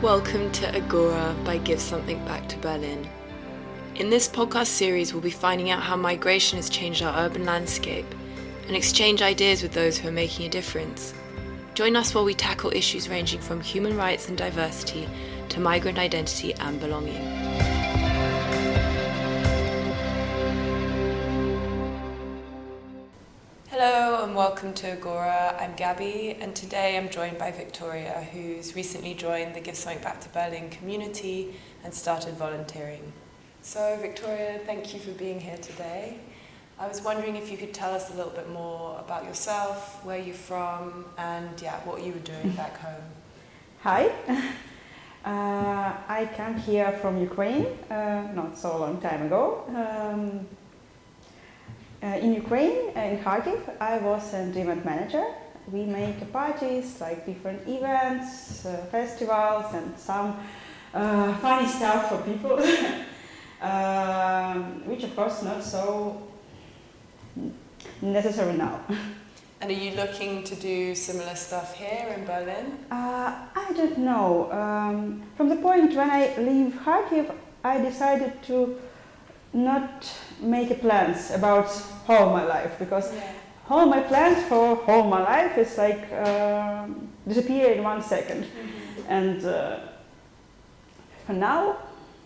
Welcome to Agora by Give Something Back to Berlin. In this podcast series, we'll be finding out how migration has changed our urban landscape and exchange ideas with those who are making a difference. Join us while we tackle issues ranging from human rights and diversity to migrant identity and belonging. Hello and welcome to Agora. I'm Gaby and today I'm joined by Viktoriia, who's recently joined the Give Something Back to Berlin community and started volunteering. So Viktoriia, thank you for being here today. I was wondering if you could tell us a little bit more about yourself, where you're from, and what you were doing back home. Hi, I came here from Ukraine not so long time ago. In Ukraine, in Ragıp, I was an event manager. We make parties, like different events, festivals, and some funny stuff for people, which of course not so necessary now. And are you looking to do similar stuff here in Berlin? I don't know. From the point when I leave Ragıp, I decided to not make plans about all my life, because all my plans for all my life is like disappear in 1 second. And for now,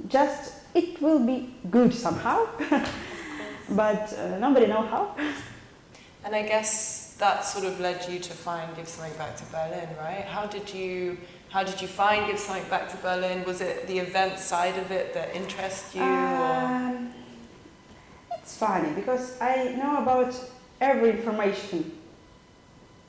just it will be good somehow, but nobody knows how. And I guess that sort of led you to find Give Something Back to Berlin, right? How did you find Give Something Back to Berlin? Was it the event side of it that interests you? It's funny because I know about every information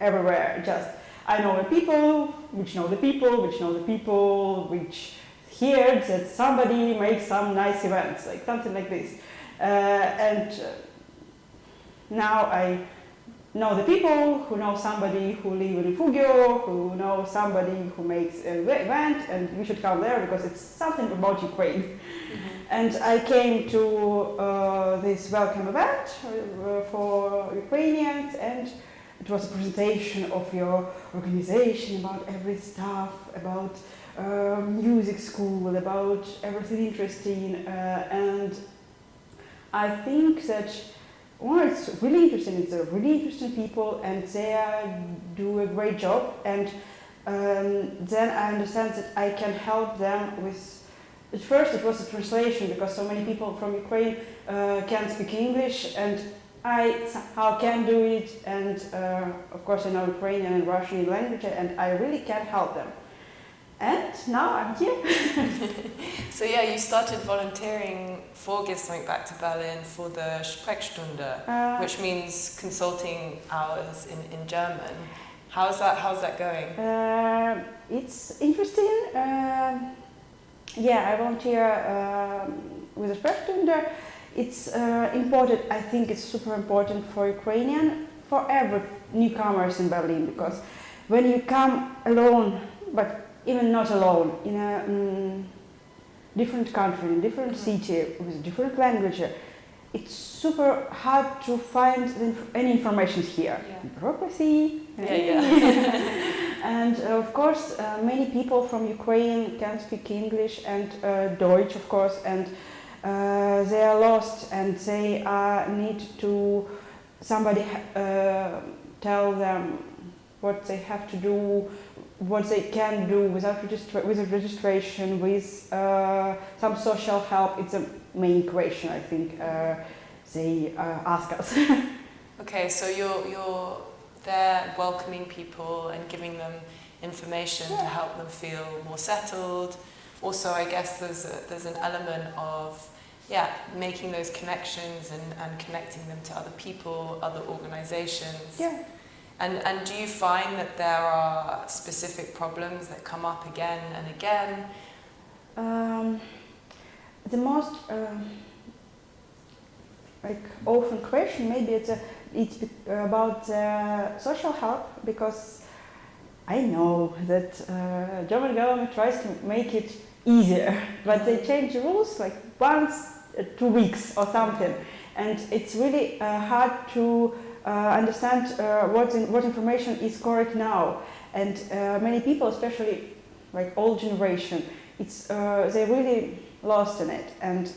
everywhere. Just I know the people, which know the people, which know the people, which heard that somebody makes some nice events, like something like this. And now I know the people who know somebody who live in Refugio, who know somebody who makes an event, and we should come there because it's something about Ukraine. And I came to this welcome event for Ukrainians, and it was a presentation of your organization about every stuff, about music school, about everything interesting, and I think that it's really interesting. It's a really interesting people, and they do a great job. And then I understand that I can help them with. At first, it was a translation because so many people from Ukraine can't speak English, and I somehow can do it. And of course, I know Ukrainian and Russian language, and I really can help them. And now I'm here. So you started volunteering for Give Something Back to Berlin for the Sprechstunde, which means consulting hours in German. How's that going? It's interesting. I volunteer with the Sprechstunde. It's important. I think it's super important for Ukrainian, for every newcomers in Berlin, because when you come alone, but even not alone, in a different country, in a different city, with different language, it's super hard to find any information here. Bureaucracy. And of course, many people from Ukraine can speak English and Deutsch, of course, and they are lost, and they need to somebody tell them what they have to do, what they can do without with registration, with some social help. It's a main question, I think, they ask us. Okay, so you're there welcoming people and giving them information to help them feel more settled. Also, I guess there's an element of making those connections and connecting them to other people, other organizations. Yeah. And do you find that there are specific problems that come up again and again? The most often question, maybe it's about social help, because I know that German government tries to make it easier, but they change the rules like once 2 weeks or something, and it's really hard to understand what information is correct now. And many people, especially like old generation, it's they're really lost in it, and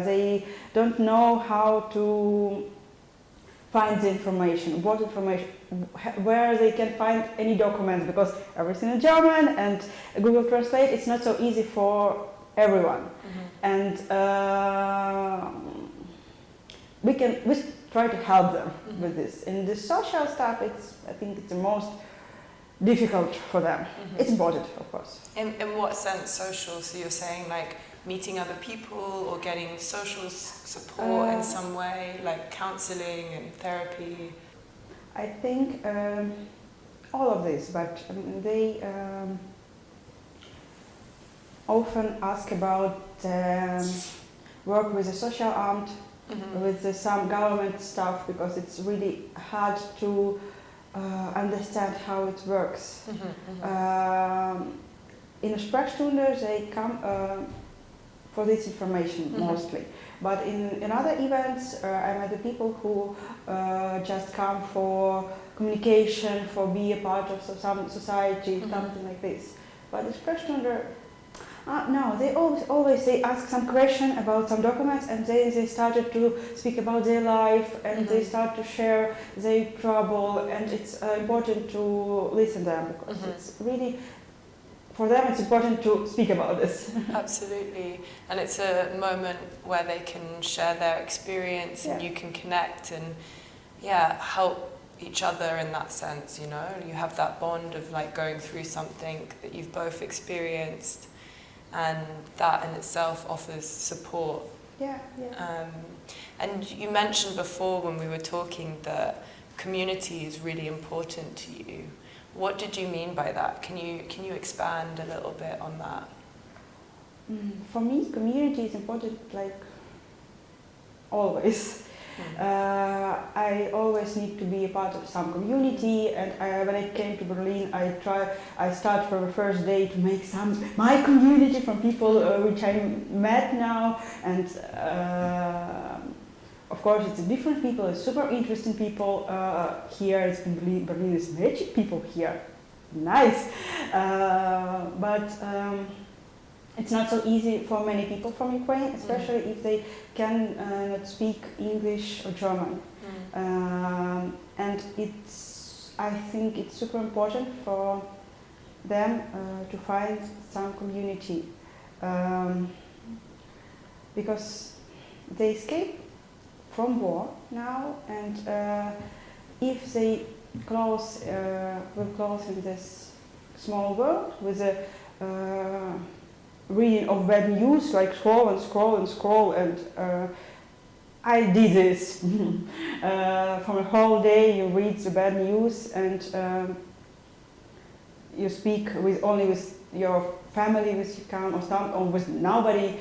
they don't know how to find the information, where they can find any documents, because everything in German and Google Translate, it's not so easy for everyone. And we try to help them with this. In the social stuff, I think it's the most difficult for them. It's important, of course. In what sense social? So you're saying like meeting other people or getting social support in some way, like counseling and therapy? I think all of this, but they often ask about work with the social amt, with some government stuff, because it's really hard to understand how it works. In a Sprechstunde they come for this information mostly, but in other events I met the people who just come for communication, for be a part of some society, something like this. But the Sprechstunde, no, they always they ask some question about some documents, and then they started to speak about their life, and they start to share their trouble, and it's important to listen to them, because it's really, for them it's important to speak about this. Absolutely, and it's a moment where they can share their experience and you can connect and help each other in that sense, you know. You have that bond of like going through something that you've both experienced, and that in itself offers support. And you mentioned before when we were talking that community is really important to you. What did you mean by that? Can you expand a little bit on that? For me, community is important, like always. I always need to be a part of some community, and when I came to Berlin, I start from the first day to make my community from people which I met now, and of course it's different people, it's super interesting people here. It's Berlin is magic people here, nice, but it's not so easy for many people from Ukraine, especially if they can not speak English or German. And I think it's super important for them to find some community, because they escape from war now, and if they will close in this small world with a reading of bad news, like scroll and scroll and scroll, and I did this. From a whole day you read the bad news, and you speak only with your family, with or with nobody.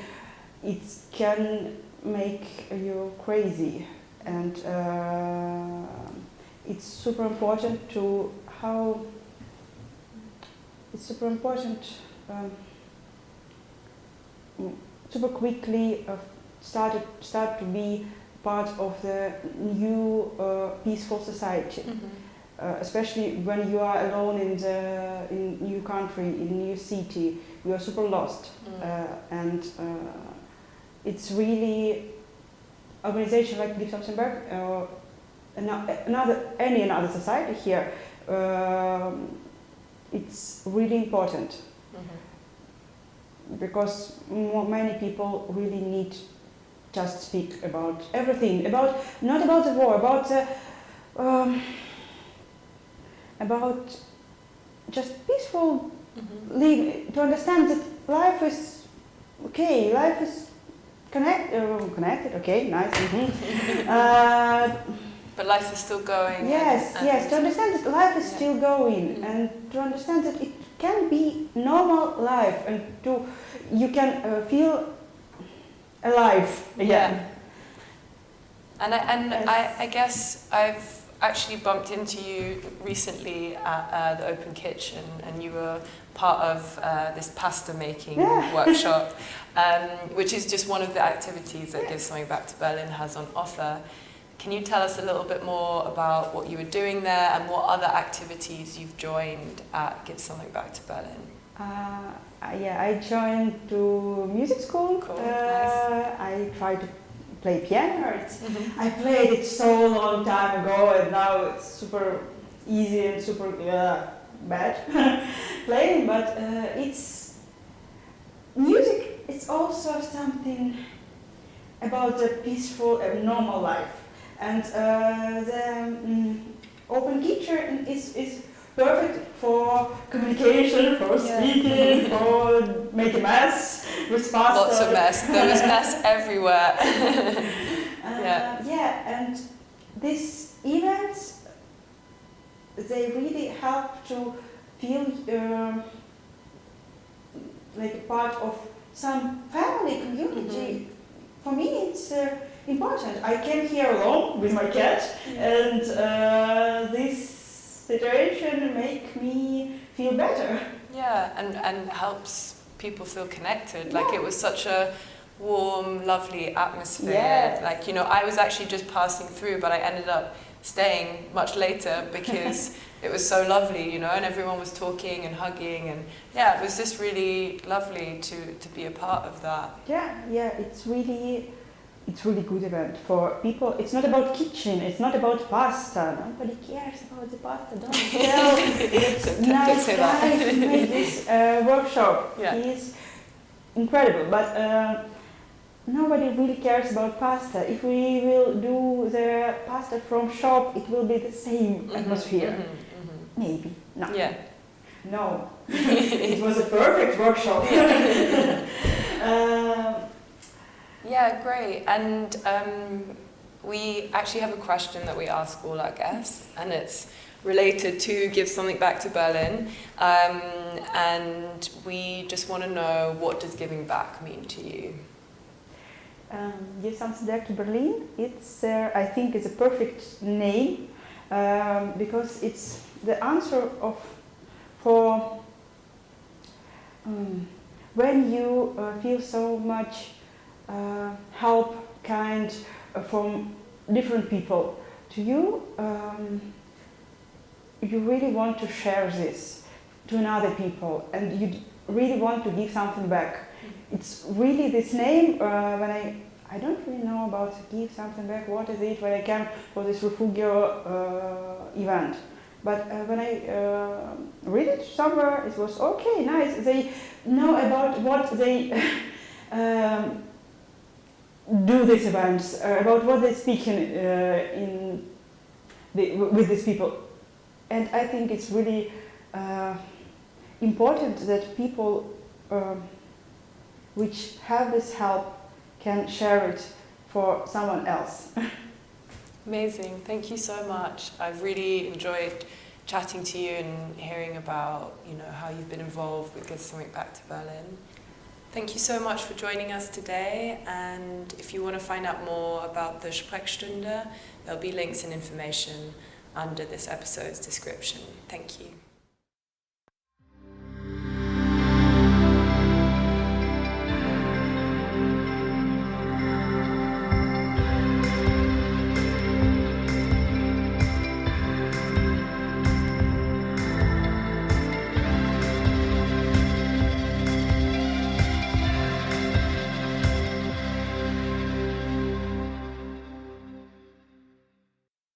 It can make you crazy, and it's super important super quickly start to be part of the new peaceful society, especially when you are alone in new country, in new city. You are super lost, and it's really organization like Luxembourg or any another society here. It's really important. Because many people really need just speak about everything, not about the war, about just peaceful living, to understand that life is okay, life is connected, okay, nice. But life is still going. Yes, to understand that life is still going, and to understand that it can be normal life, and you can feel alive again. And I guess I've actually bumped into you recently at the Open Kitchen, and you were part of this pasta making workshop, which is just one of the activities that Give Something Back to Berlin has on offer. Can you tell us a little bit more about what you were doing there and what other activities you've joined at Give Something Back to Berlin? Yeah, I joined to music school. Cool, nice. I tried to play piano. I played it so long time ago, and now it's super easy and super bad playing. But it's music. It's also something about a peaceful and normal life, and the open kitchen is perfect for communication, for speaking, for making mess with pasta. Lots of mess. There was mess everywhere. Yeah, and these events, they really help to feel like a part of some family community. For me, it's important. I came here alone with my cat, and this situation make me feel better. Yeah, and helps people feel connected. Like it was such a warm, lovely atmosphere. Yeah. Like, you know, I was actually just passing through, but I ended up staying much later because it was so lovely, you know, and everyone was talking and hugging, and yeah, it was just really lovely to be a part of that. Yeah, it's really good event for people. It's not about kitchen, it's not about pasta. Nobody cares about the pasta. Don't tell. It's nice guy who made this workshop. Yeah. He's incredible, but nobody really cares about pasta. If we will do the pasta from shop, it will be the same atmosphere. Maybe. No. Yeah. No. It was a perfect workshop. Yeah, great. And we actually have a question that we ask all our guests, and it's related to Give Something Back to Berlin. And we just want to know, what does giving back mean to you? Give Something Back to Berlin. It's, I think, it's a perfect name because it's the answer for when you feel so much help, kind from different people to you, you really want to share this to another people, and you really want to give something back. It's really this name, when I don't really know about Give Something Back, what is it, when I came for this Refugio event. But when I read it somewhere, it was okay, nice. They know about what they do these events, about what they speak with these people. And I think it's really important that people which have this help can share it for someone else. Amazing, thank you so much. I've really enjoyed chatting to you and hearing about, you know, how you've been involved with Give Something Back to Berlin. Thank you so much for joining us today, and if you want to find out more about the Sprechstunde, there'll be links and information under this episode's description. Thank you.